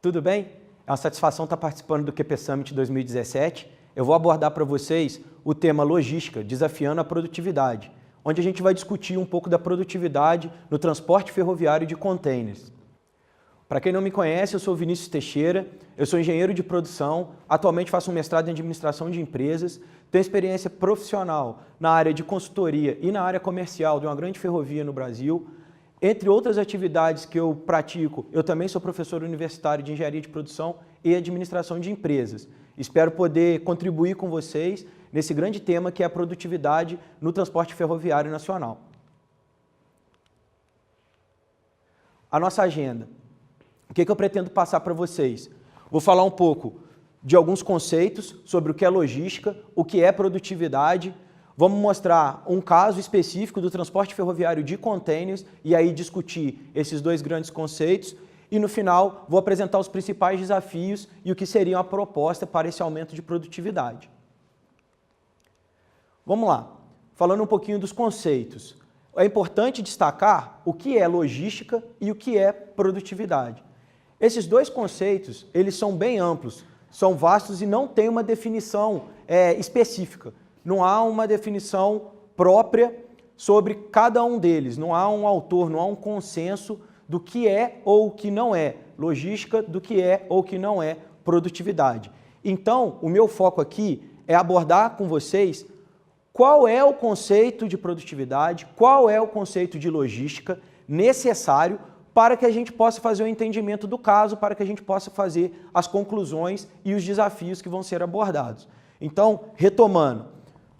tudo bem? É uma satisfação estar participando do QP Summit 2017. Eu vou abordar para vocês o tema logística, desafiando a produtividade, onde a gente vai discutir um pouco da produtividade no transporte ferroviário de containers. Para quem não me conhece, eu sou Vinícius Teixeira, eu sou engenheiro de produção, atualmente faço um mestrado em administração de empresas, tenho experiência profissional na área de consultoria e na área comercial de uma grande ferrovia no Brasil. Entre outras atividades que eu pratico, eu também sou professor universitário de engenharia de produção e administração de empresas. Espero poder contribuir com vocês nesse grande tema que é a produtividade no transporte ferroviário nacional. A nossa agenda. O que eu pretendo passar para vocês? Vou falar um pouco de alguns conceitos sobre o que é logística, o que é produtividade. Vamos mostrar um caso específico do transporte ferroviário de containers e aí discutir esses dois grandes conceitos. E no final, vou apresentar os principais desafios e o que seria uma proposta para esse aumento de produtividade. Vamos lá, falando um pouquinho dos conceitos. É importante destacar o que é logística e o que é produtividade. Esses dois conceitos, eles são bem amplos, são vastos e não têm uma definição específica. Não há uma definição própria sobre cada um deles, não há um autor, não há um consenso do que é ou o que não é logística, do que é ou que não é produtividade. Então, o meu foco aqui é abordar com vocês qual é o conceito de produtividade, qual é o conceito de logística necessário para que a gente possa fazer o entendimento do caso, para que a gente possa fazer as conclusões e os desafios que vão ser abordados. Então, retomando,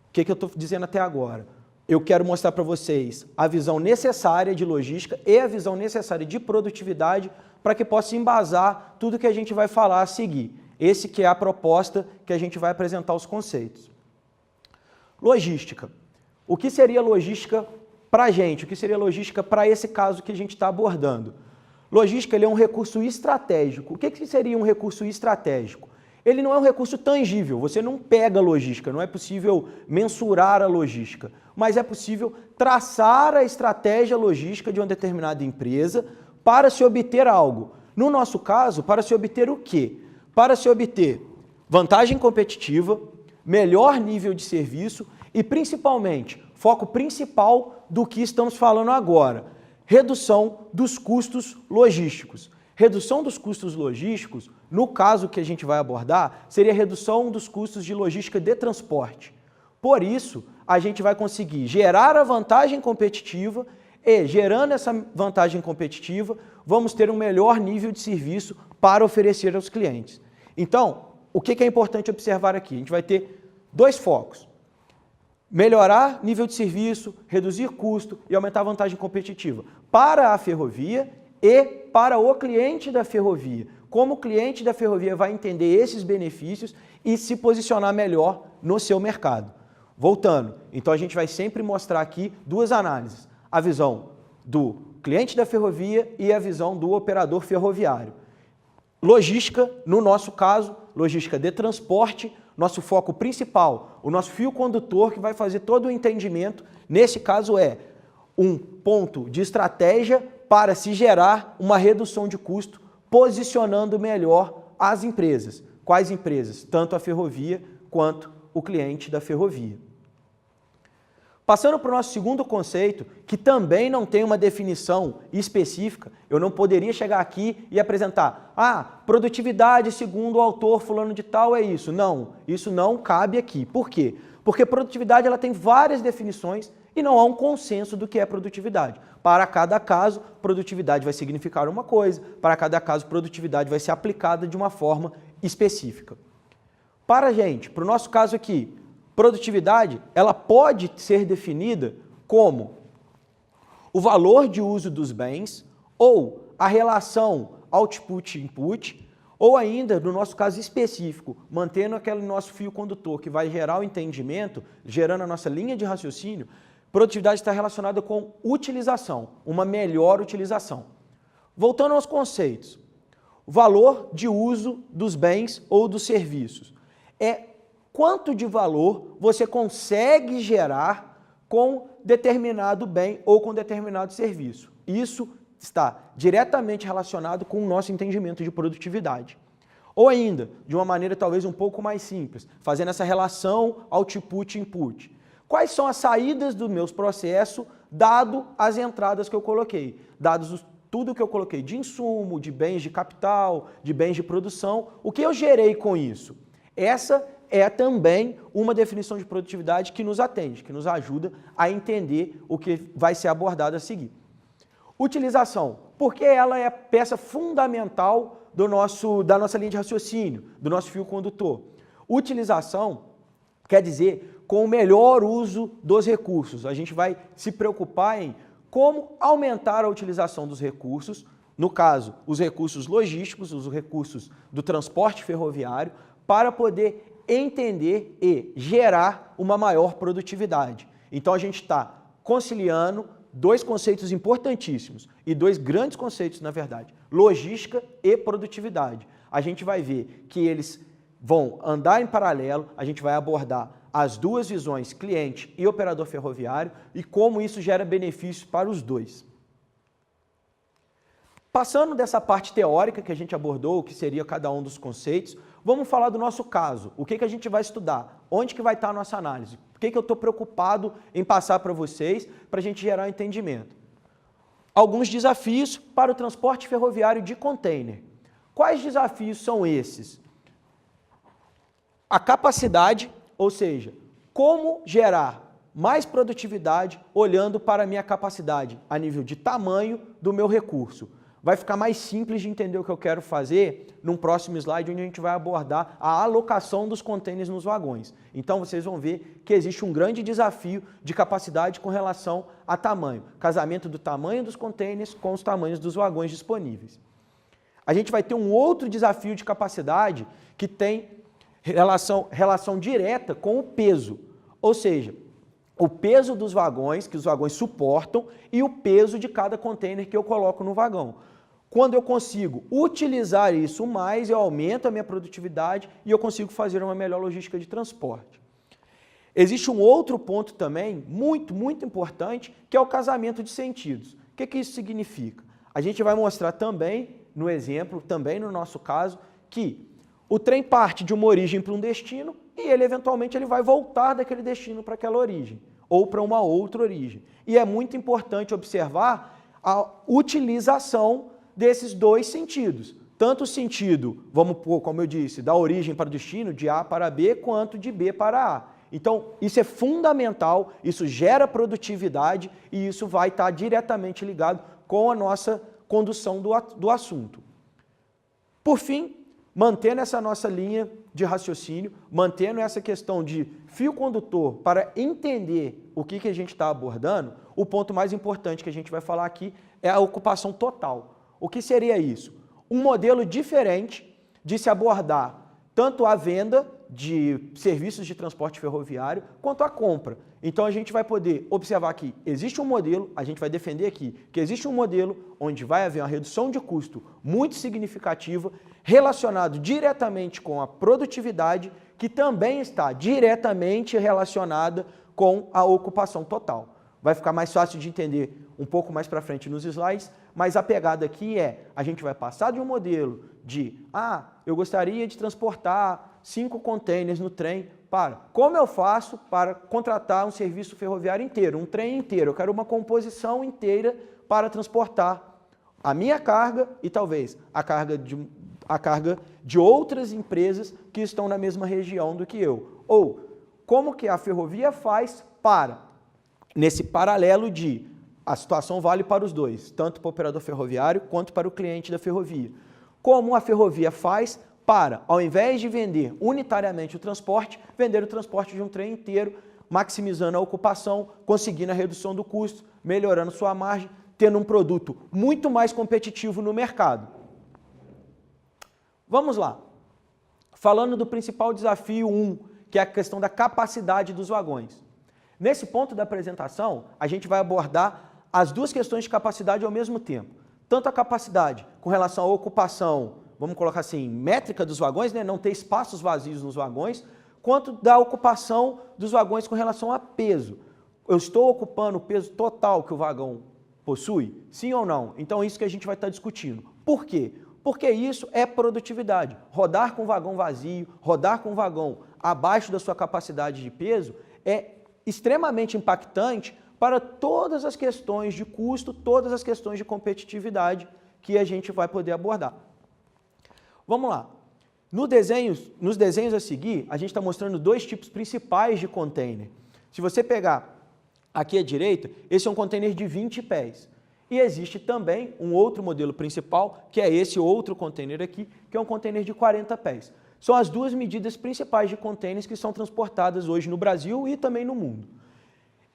o que eu estou dizendo até agora? Eu quero mostrar para vocês a visão necessária de logística e a visão necessária de produtividade para que possa embasar tudo que a gente vai falar a seguir. Esse que é a proposta que a gente vai apresentar os conceitos. Logística. O que seria logística para a gente? O que seria logística para esse caso que a gente está abordando? Logística ele é um recurso estratégico. O que seria um recurso estratégico? Ele não é um recurso tangível, você não pega a logística, não é possível mensurar a logística, mas é possível traçar a estratégia logística de uma determinada empresa para se obter algo. No nosso caso, para se obter o quê? Para se obter vantagem competitiva, melhor nível de serviço e, principalmente, foco principal do que estamos falando agora, redução dos custos logísticos. Redução dos custos logísticos, no caso que a gente vai abordar, seria redução dos custos de logística de transporte. Por isso, a gente vai conseguir gerar a vantagem competitiva e, gerando essa vantagem competitiva, vamos ter um melhor nível de serviço para oferecer aos clientes. Então, o que é importante observar aqui? A gente vai ter dois focos. Melhorar nível de serviço, reduzir custo e aumentar a vantagem competitiva para a ferrovia e para o cliente da ferrovia. Como o cliente da ferrovia vai entender esses benefícios e se posicionar melhor no seu mercado. Voltando, então a gente vai sempre mostrar aqui duas análises. A visão do cliente da ferrovia e a visão do operador ferroviário. Logística, no nosso caso, logística de transporte, nosso foco principal, o nosso fio condutor que vai fazer todo o entendimento, nesse caso é um ponto de estratégia para se gerar uma redução de custo, posicionando melhor as empresas. Quais empresas? Tanto a ferrovia quanto o cliente da ferrovia. Passando para o nosso segundo conceito, que também não tem uma definição específica, eu não poderia chegar aqui e apresentar, produtividade segundo o autor fulano de tal é isso. Não, isso não cabe aqui. Por quê? Porque produtividade ela tem várias definições e não há um consenso do que é produtividade. Para cada caso, produtividade vai significar uma coisa, para cada caso, produtividade vai ser aplicada de uma forma específica. Para a gente, para o nosso caso aqui, produtividade, ela pode ser definida como o valor de uso dos bens ou a relação output-input, ou ainda, no nosso caso específico, mantendo aquele nosso fio condutor que vai gerar o entendimento, gerando a nossa linha de raciocínio, produtividade está relacionada com utilização, uma melhor utilização. Voltando aos conceitos, o valor de uso dos bens ou dos serviços é quanto de valor você consegue gerar com determinado bem ou com determinado serviço. Isso está diretamente relacionado com o nosso entendimento de produtividade. Ou ainda, de uma maneira talvez um pouco mais simples, fazendo essa relação output-input. Quais são as saídas dos meus processos, dado as entradas que eu coloquei, dados tudo que eu coloquei de insumo, de bens de capital, de bens de produção, o que eu gerei com isso? Essa é também uma definição de produtividade que nos atende, que nos ajuda a entender o que vai ser abordado a seguir. Utilização, porque ela é a peça fundamental da nossa linha de raciocínio, do nosso fio condutor. Utilização quer dizer com o melhor uso dos recursos. A gente vai se preocupar em como aumentar a utilização dos recursos, no caso, os recursos logísticos, os recursos do transporte ferroviário, para poder entender e gerar uma maior produtividade. Então a gente está conciliando dois conceitos importantíssimos e dois grandes conceitos, na verdade, logística e produtividade. A gente vai ver que eles vão andar em paralelo, a gente vai abordar as duas visões, cliente e operador ferroviário, e como isso gera benefícios para os dois. Passando dessa parte teórica que a gente abordou, o que seria cada um dos conceitos, vamos falar do nosso caso. O que a gente vai estudar? Onde que vai estar a nossa análise? Por que eu estou preocupado em passar para vocês, para a gente gerar entendimento? Alguns desafios para o transporte ferroviário de container. Quais desafios são esses? A capacidade, ou seja, como gerar mais produtividade olhando para a minha capacidade a nível de tamanho do meu recurso. Vai ficar mais simples de entender o que eu quero fazer num próximo slide, onde a gente vai abordar a alocação dos contêineres nos vagões. Então, vocês vão ver que existe um grande desafio de capacidade com relação a tamanho. Casamento do tamanho dos contêineres com os tamanhos dos vagões disponíveis. A gente vai ter um outro desafio de capacidade que tem relação direta com o peso. Ou seja, o peso dos vagões, que os vagões suportam, e o peso de cada contêiner que eu coloco no vagão. Quando eu consigo utilizar isso mais, eu aumento a minha produtividade e eu consigo fazer uma melhor logística de transporte. Existe um outro ponto também, muito importante, que é o casamento de sentidos. O que isso significa? A gente vai mostrar também, no exemplo, também no nosso caso, que o trem parte de uma origem para um destino e ele, eventualmente, ele vai voltar daquele destino para aquela origem, ou para uma outra origem. E é muito importante observar a utilização desses dois sentidos. Tanto o sentido, vamos pôr, como eu disse, da origem para o destino, de A para B, quanto de B para A. Então, isso é fundamental, isso gera produtividade e isso vai estar diretamente ligado com a nossa condução do assunto. Por fim, mantendo essa nossa linha de raciocínio, mantendo essa questão de fio condutor para entender o que a gente está abordando, o ponto mais importante que a gente vai falar aqui é a ocupação total. O que seria isso? Um modelo diferente de se abordar tanto a venda de serviços de transporte ferroviário quanto a compra. Então a gente vai poder observar que existe um modelo, a gente vai defender aqui que existe um modelo onde vai haver uma redução de custo muito significativa relacionado diretamente com a produtividade, que também está diretamente relacionada com a ocupação total. Vai ficar mais fácil de entender um pouco mais para frente nos slides, mas a pegada aqui é, a gente vai passar de um modelo de, eu gostaria de transportar 5 contêineres no trem, para como eu faço para contratar um serviço ferroviário inteiro, um trem inteiro, eu quero uma composição inteira para transportar a minha carga e talvez a carga de outras empresas que estão na mesma região do que eu. Ou como que a ferrovia faz para, nesse paralelo de a situação vale para os dois, tanto para o operador ferroviário quanto para o cliente da ferrovia. Como a ferrovia faz para, ao invés de vender unitariamente o transporte, vender o transporte de um trem inteiro, maximizando a ocupação, conseguindo a redução do custo, melhorando sua margem, tendo um produto muito mais competitivo no mercado. Vamos lá. Falando do principal desafio 1, que é a questão da capacidade dos vagões. Nesse ponto da apresentação, a gente vai abordar as duas questões de capacidade ao mesmo tempo. Tanto a capacidade com relação à ocupação, vamos colocar assim, métrica dos vagões, né? Não ter espaços vazios nos vagões, quanto da ocupação dos vagões com relação a peso. Eu estou ocupando o peso total que o vagão Possui? Sim ou não? Então isso que a gente vai estar discutindo. Por quê? Porque isso é produtividade. Rodar com vagão vazio, rodar com vagão abaixo da sua capacidade de peso é extremamente impactante para todas as questões de custo, todas as questões de competitividade que a gente vai poder abordar. Vamos lá. Nos desenhos a seguir, a gente está mostrando dois tipos principais de container. Se você pegar aqui à direita, esse é um container de 20 pés. E existe também um outro modelo principal, que é esse outro container aqui, que é um container de 40 pés. São as duas medidas principais de containers que são transportadas hoje no Brasil e também no mundo.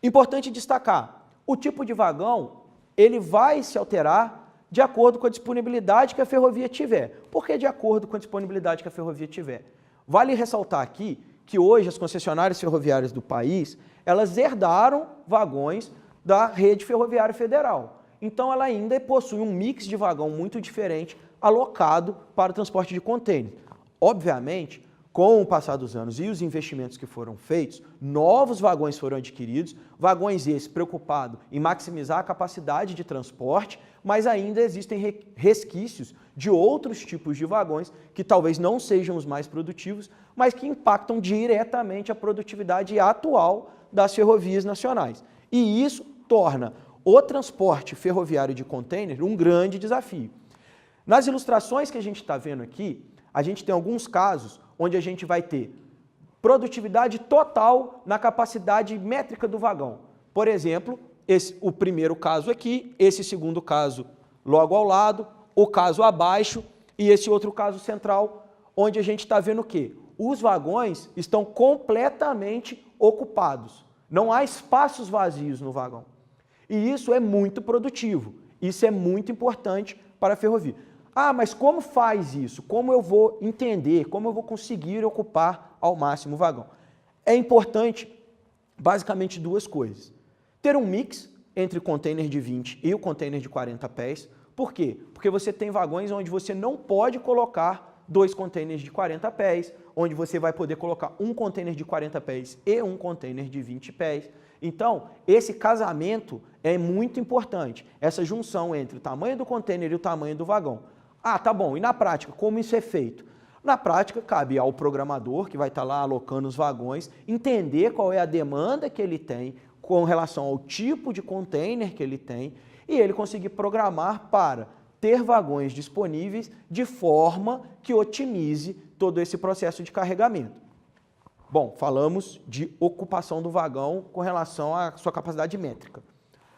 Importante destacar, o tipo de vagão, ele vai se alterar de acordo com a disponibilidade que a ferrovia tiver. Por que de acordo com a disponibilidade que a ferrovia tiver? Vale ressaltar aqui que hoje as concessionárias ferroviárias do país, elas herdaram vagões da rede ferroviária federal. Então ela ainda possui um mix de vagão muito diferente alocado para o transporte de contêiner. Obviamente, com o passar dos anos e os investimentos que foram feitos, novos vagões foram adquiridos, vagões esses preocupados em maximizar a capacidade de transporte, mas ainda existem resquícios de outros tipos de vagões que talvez não sejam os mais produtivos, mas que impactam diretamente a produtividade atual das ferrovias nacionais. E isso torna o transporte ferroviário de contêiner um grande desafio. Nas ilustrações que a gente está vendo aqui, a gente tem alguns casos onde a gente vai ter produtividade total na capacidade métrica do vagão. Por exemplo, o primeiro caso aqui, esse segundo caso logo ao lado, o caso abaixo e esse outro caso central, onde a gente está vendo o quê? Os vagões estão completamente ocupados. Não há espaços vazios no vagão. E isso é muito produtivo, isso é muito importante para a ferrovia. Ah, mas como faz isso? Como eu vou entender? Como eu vou conseguir ocupar ao máximo o vagão? É importante, basicamente, duas coisas. Ter um mix entre o container de 20 e o container de 40 pés. Por quê? Porque você tem vagões onde você não pode colocar dois containers de 40 pés, onde você vai poder colocar um container de 40 pés e um container de 20 pés. Então, esse casamento é muito importante, essa junção entre o tamanho do container e o tamanho do vagão. Ah, tá bom, e na prática, como isso é feito? Na prática, cabe ao programador, que vai estar lá alocando os vagões, entender qual é a demanda que ele tem com relação ao tipo de container que ele tem e ele conseguir programar para ter vagões disponíveis de forma que otimize todo esse processo de carregamento. Bom, falamos de ocupação do vagão com relação à sua capacidade métrica.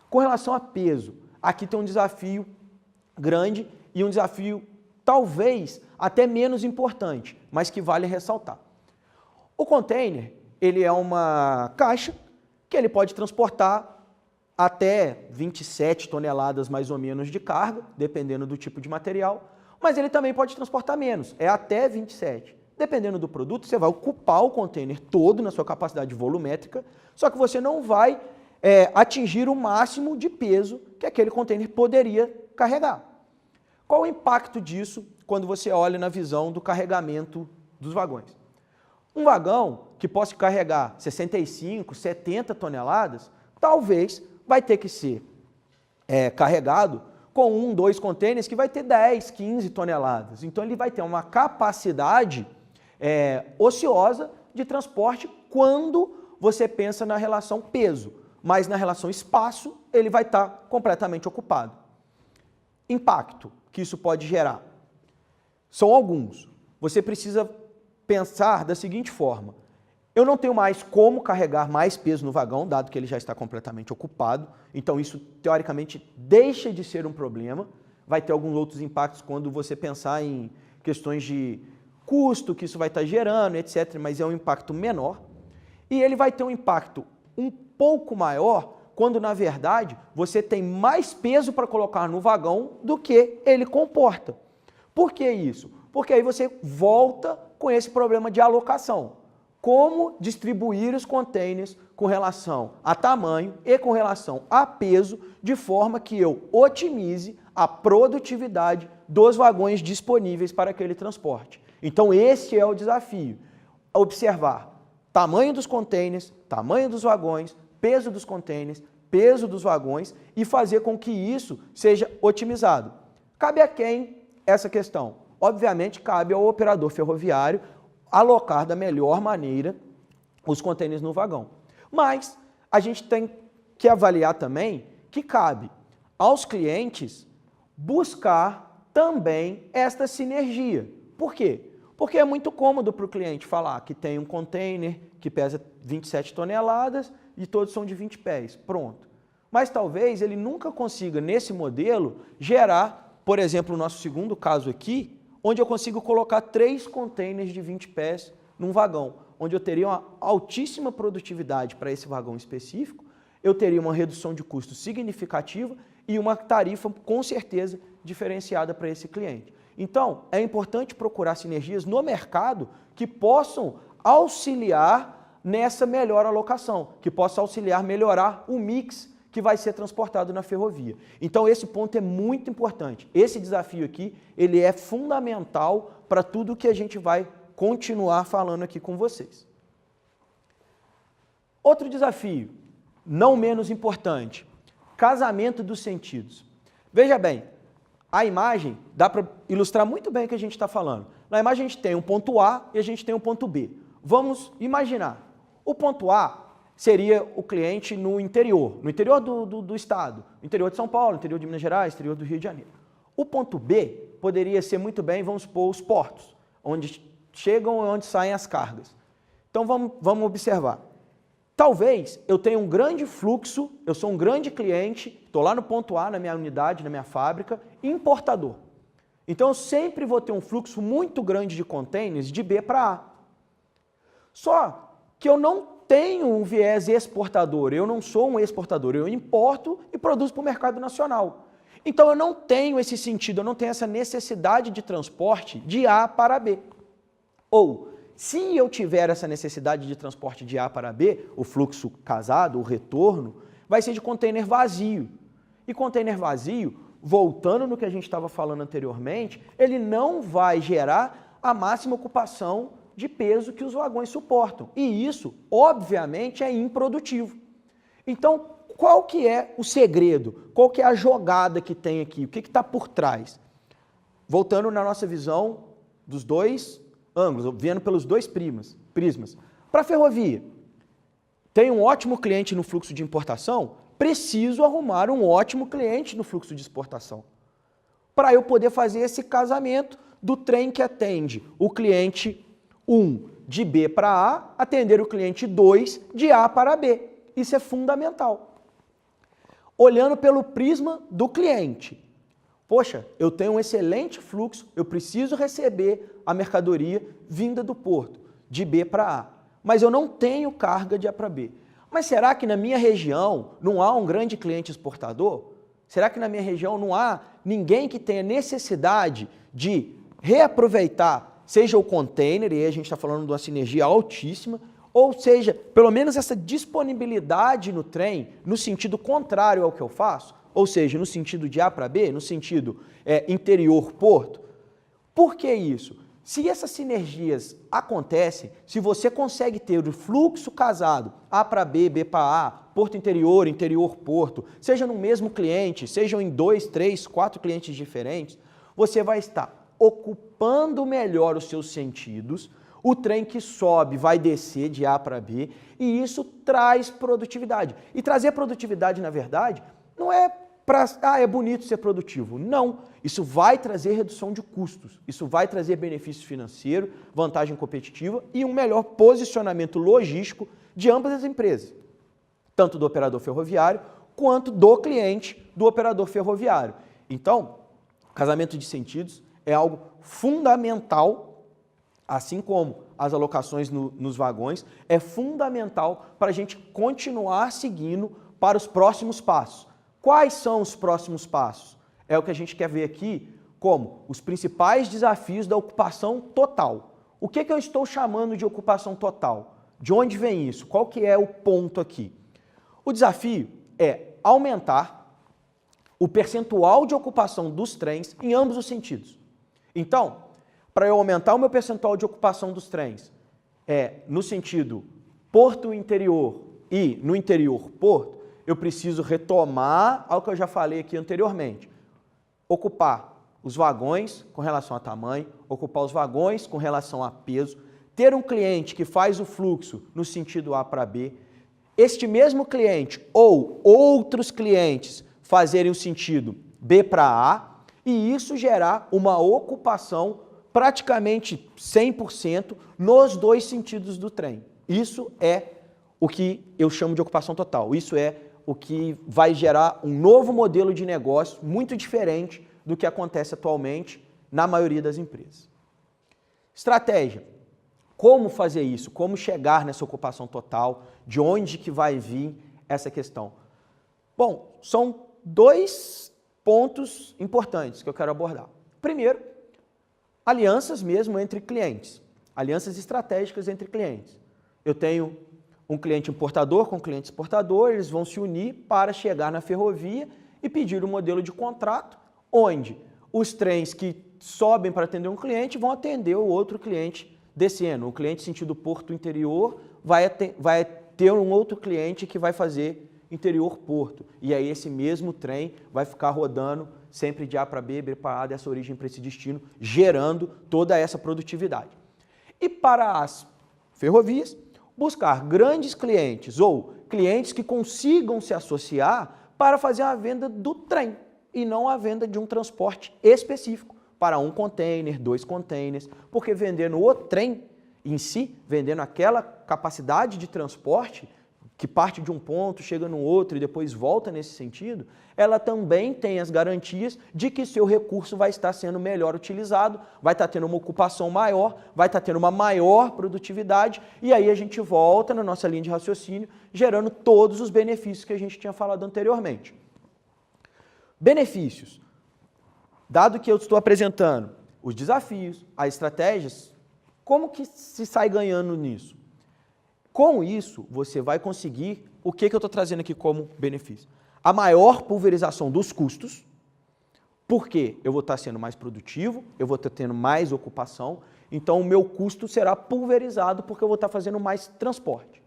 Com relação a peso, aqui tem um desafio grande e um desafio talvez até menos importante, mas que vale ressaltar. O container, ele é uma caixa que ele pode transportar até 27 toneladas mais ou menos de carga, dependendo do tipo de material, mas ele também pode transportar menos, é até 27. Dependendo do produto, você vai ocupar o container todo na sua capacidade volumétrica, só que você não vai atingir o máximo de peso que aquele container poderia carregar. Qual o impacto disso quando você olha na visão do carregamento dos vagões? Um vagão que possa carregar 65, 70 toneladas, talvez vai ter que ser carregado com 2 containers que vai ter 10, 15 toneladas. Então ele vai ter uma capacidade ociosa de transporte quando você pensa na relação peso, mas na relação espaço ele vai estar completamente ocupado. Impacto que isso pode gerar são alguns. Você precisa pensar da seguinte forma: eu não tenho mais como carregar mais peso no vagão, dado que ele já está completamente ocupado, então isso teoricamente deixa de ser um problema. Vai ter alguns outros impactos quando você pensar em questões de custo que isso vai estar gerando, etc., mas é um impacto menor. E ele vai ter um impacto um pouco maior quando, na verdade, você tem mais peso para colocar no vagão do que ele comporta. Por que isso? Porque aí você volta com esse problema de alocação. Como distribuir os containers com relação a tamanho e com relação a peso, de forma que eu otimize a produtividade dos vagões disponíveis para aquele transporte. Então esse é o desafio, observar tamanho dos containers, tamanho dos vagões, peso dos containers, peso dos vagões e fazer com que isso seja otimizado. Cabe a quem essa questão? Obviamente, cabe ao operador ferroviário alocar da melhor maneira os contêineres no vagão. Mas a gente tem que avaliar também que cabe aos clientes buscar também esta sinergia. Por quê? Porque é muito cômodo para o cliente falar que tem um container que pesa 27 toneladas e todos são de 20 pés. Pronto. Mas talvez ele nunca consiga, nesse modelo, gerar, por exemplo, o nosso segundo caso aqui, onde eu consigo colocar 3 containers de 20 pés num vagão, onde eu teria uma altíssima produtividade para esse vagão específico, eu teria uma redução de custo significativa e uma tarifa, com certeza, diferenciada para esse cliente. Então, é importante procurar sinergias no mercado que possam auxiliar nessa melhor alocação, que possam auxiliar a melhorar o mix que vai ser transportado na ferrovia. Então, esse ponto é muito importante. Esse desafio aqui, ele é fundamental para tudo que a gente vai continuar falando aqui com vocês. Outro desafio, não menos importante, casamento dos sentidos. Veja bem, a imagem dá para ilustrar muito bem o que a gente está falando. Na imagem a gente tem um ponto A e a gente tem um ponto B. Vamos imaginar. O ponto A seria o cliente no interior do estado, no interior de São Paulo, no interior de Minas Gerais, no interior do Rio de Janeiro. O ponto B poderia ser muito bem, vamos supor, os portos, onde chegam e onde saem as cargas. Então vamos observar. Talvez eu tenha um grande fluxo, eu sou um grande cliente, estou lá no ponto A, na minha unidade, na minha fábrica, importador. Então eu sempre vou ter um fluxo muito grande de contêineres de B para A. Só que eu não tenho um viés exportador, eu não sou um exportador, eu importo e produzo para o mercado nacional. Então eu não tenho esse sentido, eu não tenho essa necessidade de transporte de A para B. Ou, se eu tiver essa necessidade de transporte de A para B, o fluxo casado, o retorno, vai ser de container vazio. E container vazio, voltando no que a gente estava falando anteriormente, ele não vai gerar a máxima ocupação de peso que os vagões suportam. E isso, obviamente, é improdutivo. Então, qual que é o segredo? Qual que é a jogada que tem aqui? O que está por trás? Voltando na nossa visão dos dois ângulos, vendo pelos dois prismas. Para a ferrovia, tem um ótimo cliente no fluxo de importação, preciso arrumar um ótimo cliente no fluxo de exportação. Para eu poder fazer esse casamento do trem que atende o cliente 1 de B para A, atender o cliente 2 de A para B. Isso é fundamental. Olhando pelo prisma do cliente. Poxa, eu tenho um excelente fluxo, eu preciso receber a mercadoria vinda do porto, de B para A, mas eu não tenho carga de A para B. Mas será que na minha região não há um grande cliente exportador? Será que na minha região não há ninguém que tenha necessidade de reaproveitar, seja o container, e aí a gente está falando de uma sinergia altíssima, ou seja, pelo menos essa disponibilidade no trem, no sentido contrário ao que eu faço, ou seja, no sentido de A para B, no sentido interior-porto. Por que isso? Se essas sinergias acontecem, se você consegue ter o fluxo casado A para B, B para A, porto interior, interior-porto, seja no mesmo cliente, sejam em 2, 3, 4 clientes diferentes, você vai estar ocupando melhor os seus sentidos, o trem que sobe vai descer de A para B e isso traz produtividade. E trazer produtividade, na verdade, não é para, é bonito ser produtivo. Não, isso vai trazer redução de custos, isso vai trazer benefício financeiro, vantagem competitiva e um melhor posicionamento logístico de ambas as empresas, tanto do operador ferroviário quanto do cliente do operador ferroviário. Então, casamento de sentidos é algo fundamental, assim como as alocações nos vagões, é fundamental para a gente continuar seguindo para os próximos passos. Quais são os próximos passos? É o que a gente quer ver aqui como os principais desafios da ocupação total. O que eu estou chamando de ocupação total? De onde vem isso? Qual que é o ponto aqui? O desafio é aumentar o percentual de ocupação dos trens em ambos os sentidos. Então, para eu aumentar o meu percentual de ocupação dos trens no sentido porto interior e no interior porto, eu preciso retomar ao que eu já falei aqui anteriormente. Ocupar os vagões com relação a tamanho, ocupar os vagões com relação a peso, ter um cliente que faz o fluxo no sentido A para B, este mesmo cliente ou outros clientes fazerem o sentido B para A e isso gerar uma ocupação praticamente 100% nos dois sentidos do trem. Isso é o que eu chamo de ocupação total. Isso é o que vai gerar um novo modelo de negócio muito diferente do que acontece atualmente na maioria das empresas. Estratégia. Como fazer isso? Como chegar nessa ocupação total? De onde que vai vir essa questão? Bom, são dois pontos importantes que eu quero abordar. Primeiro, alianças mesmo entre clientes. Alianças estratégicas entre clientes. Eu tenho um cliente importador com um cliente exportador, eles vão se unir para chegar na ferrovia e pedir um modelo de contrato onde os trens que sobem para atender um cliente vão atender o outro cliente descendo. O cliente sentido porto interior vai ter um outro cliente que vai fazer interior porto. E aí esse mesmo trem vai ficar rodando sempre de A para B, B para A, dessa origem para esse destino, gerando toda essa produtividade. E para as ferrovias, buscar grandes clientes ou clientes que consigam se associar para fazer a venda do trem e não a venda de um transporte específico para um container, 2 containers, porque vendendo o trem em si, vendendo aquela capacidade de transporte que parte de um ponto, chega no outro e depois volta nesse sentido, ela também tem as garantias de que seu recurso vai estar sendo melhor utilizado, vai estar tendo uma ocupação maior, vai estar tendo uma maior produtividade e aí a gente volta na nossa linha de raciocínio, gerando todos os benefícios que a gente tinha falado anteriormente. Benefícios. Dado que eu estou apresentando os desafios, as estratégias, como que se sai ganhando nisso? Com isso, você vai conseguir o que eu estou trazendo aqui como benefício? A maior pulverização dos custos, porque eu vou estar sendo mais produtivo, eu vou estar tendo mais ocupação, então o meu custo será pulverizado porque eu vou estar fazendo mais transporte.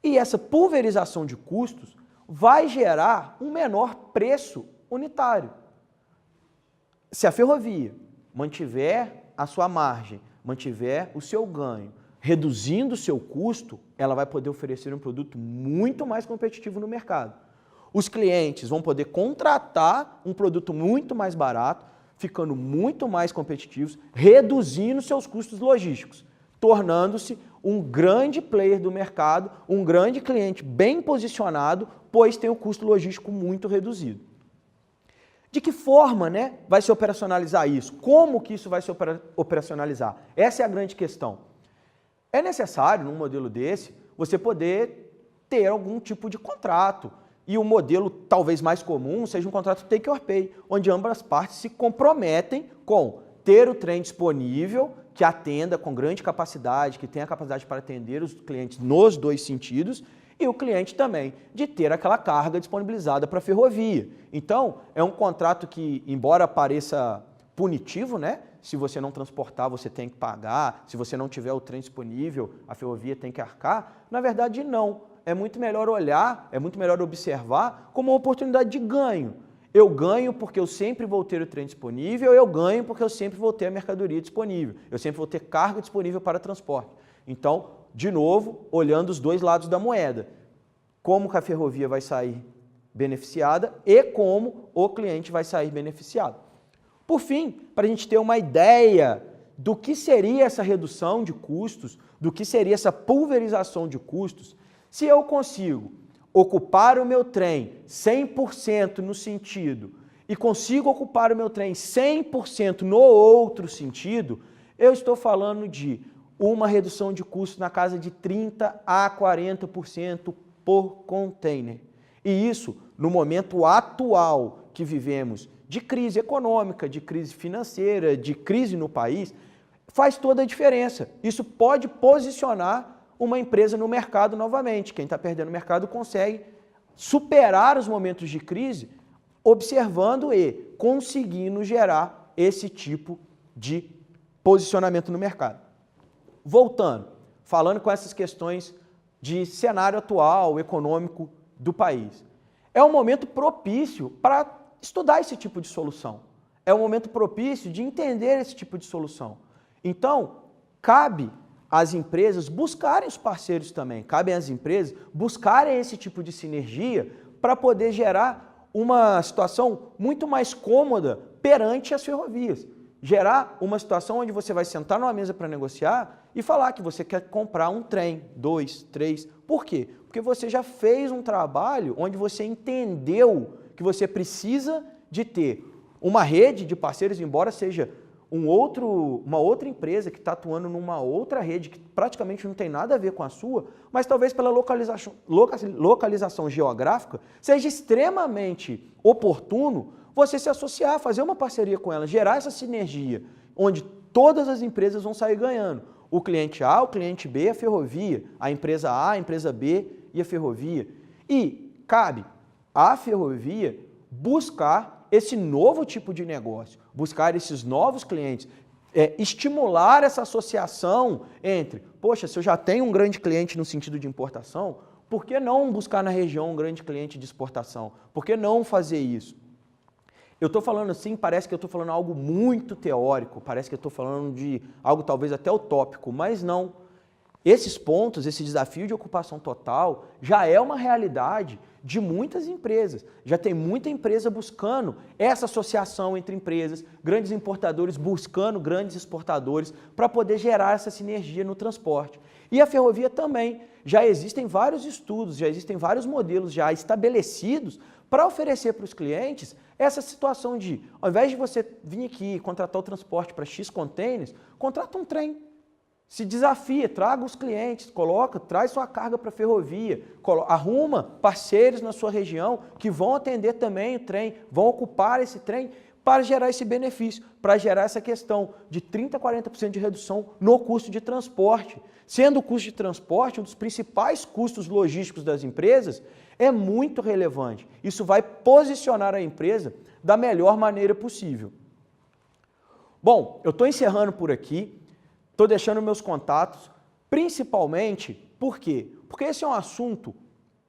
E essa pulverização de custos vai gerar um menor preço unitário. Se a ferrovia mantiver a sua margem, mantiver o seu ganho, reduzindo o seu custo, ela vai poder oferecer um produto muito mais competitivo no mercado. Os clientes vão poder contratar um produto muito mais barato, ficando muito mais competitivos, reduzindo seus custos logísticos, tornando-se um grande player do mercado, um grande cliente bem posicionado, pois tem o custo logístico muito reduzido. De que forma, vai se operacionalizar isso? Como que isso vai se operacionalizar? Essa é a grande questão. É necessário, num modelo desse, você poder ter algum tipo de contrato. E o modelo talvez mais comum seja um contrato take or pay, onde ambas as partes se comprometem com ter o trem disponível, que atenda com grande capacidade, que tenha capacidade para atender os clientes nos dois sentidos, e o cliente também de ter aquela carga disponibilizada para a ferrovia. Então, é um contrato que, embora pareça punitivo, se você não transportar, você tem que pagar, se você não tiver o trem disponível, a ferrovia tem que arcar, na verdade não. É muito melhor olhar, é muito melhor observar como uma oportunidade de ganho. Eu ganho porque eu sempre vou ter o trem disponível, eu ganho porque eu sempre vou ter a mercadoria disponível, eu sempre vou ter carga disponível para transporte. Então, de novo, olhando os dois lados da moeda, como que a ferrovia vai sair beneficiada e como o cliente vai sair beneficiado. Por fim, para a gente ter uma ideia do que seria essa redução de custos, do que seria essa pulverização de custos, se eu consigo ocupar o meu trem 100% no sentido e consigo ocupar o meu trem 100% no outro sentido, eu estou falando de uma redução de custo na casa de 30% a 40% por container. E isso, no momento atual que vivemos, de crise econômica, de crise financeira, de crise no país, faz toda a diferença. Isso pode posicionar uma empresa no mercado novamente. Quem está perdendo o mercado consegue superar os momentos de crise observando e conseguindo gerar esse tipo de posicionamento no mercado. Voltando, falando com essas questões de cenário atual, econômico do país. é um momento propício para estudar esse tipo de solução. É um momento propício de entender esse tipo de solução. Então, cabe às empresas buscarem os parceiros também, cabe às empresas buscarem esse tipo de sinergia para poder gerar uma situação muito mais cômoda perante as ferrovias. Gerar uma situação onde você vai sentar numa mesa para negociar e falar que você quer comprar um trem, 2, 3. Por quê? Porque você já fez um trabalho onde você entendeu que você precisa de ter uma rede de parceiros, embora seja uma outra empresa que está atuando numa outra rede que praticamente não tem nada a ver com a sua, mas talvez pela localização geográfica seja extremamente oportuno você se associar, fazer uma parceria com ela, gerar essa sinergia, onde todas as empresas vão sair ganhando. O cliente A, o cliente B, a ferrovia, a empresa A, a empresa B e a ferrovia. E cabe à ferrovia buscar esse novo tipo de negócio, buscar esses novos clientes, estimular essa associação entre, poxa, se eu já tenho um grande cliente no sentido de importação, por que não buscar na região um grande cliente de exportação? Por que não fazer isso? Eu estou falando assim, parece que eu estou falando algo muito teórico, parece que eu estou falando de algo talvez até utópico, mas não. Esses pontos, esse desafio de ocupação total já é uma realidade de muitas empresas. Já tem muita empresa buscando essa associação entre empresas, grandes importadores buscando grandes exportadores para poder gerar essa sinergia no transporte. E a ferrovia também. Já existem vários estudos, já existem vários modelos já estabelecidos para oferecer para os clientes essa situação de, ao invés de você vir aqui e contratar o transporte para X containers, contrata um trem. Se desafia, traga os clientes, traz sua carga para a ferrovia, arruma parceiros na sua região que vão atender também o trem, vão ocupar esse trem para gerar esse benefício, para gerar essa questão de 30% a 40% de redução no custo de transporte. Sendo o custo de transporte um dos principais custos logísticos das empresas, é muito relevante. Isso vai posicionar a empresa da melhor maneira possível. Bom, eu estou encerrando por aqui. Estou deixando meus contatos, principalmente, por quê? Porque esse é um assunto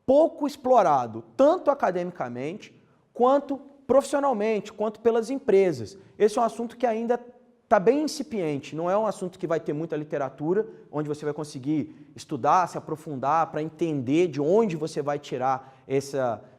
pouco explorado, tanto academicamente, quanto profissionalmente, quanto pelas empresas. Esse é um assunto que ainda está bem incipiente, não é um assunto que vai ter muita literatura, onde você vai conseguir estudar, se aprofundar, para entender de onde você vai tirar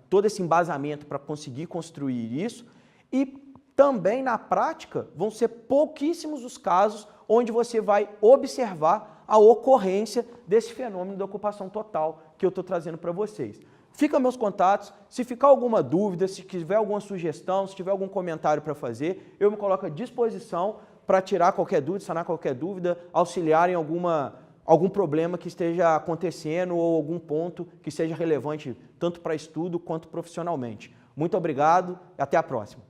todo esse embasamento para conseguir construir isso. E também, na prática, vão ser pouquíssimos os casos onde você vai observar a ocorrência desse fenômeno da ocupação total que eu estou trazendo para vocês. Fica meus contatos, se ficar alguma dúvida, se tiver alguma sugestão, se tiver algum comentário para fazer, eu me coloco à disposição para tirar qualquer dúvida, sanar qualquer dúvida, auxiliar em algum problema que esteja acontecendo ou algum ponto que seja relevante tanto para estudo quanto profissionalmente. Muito obrigado e até a próxima.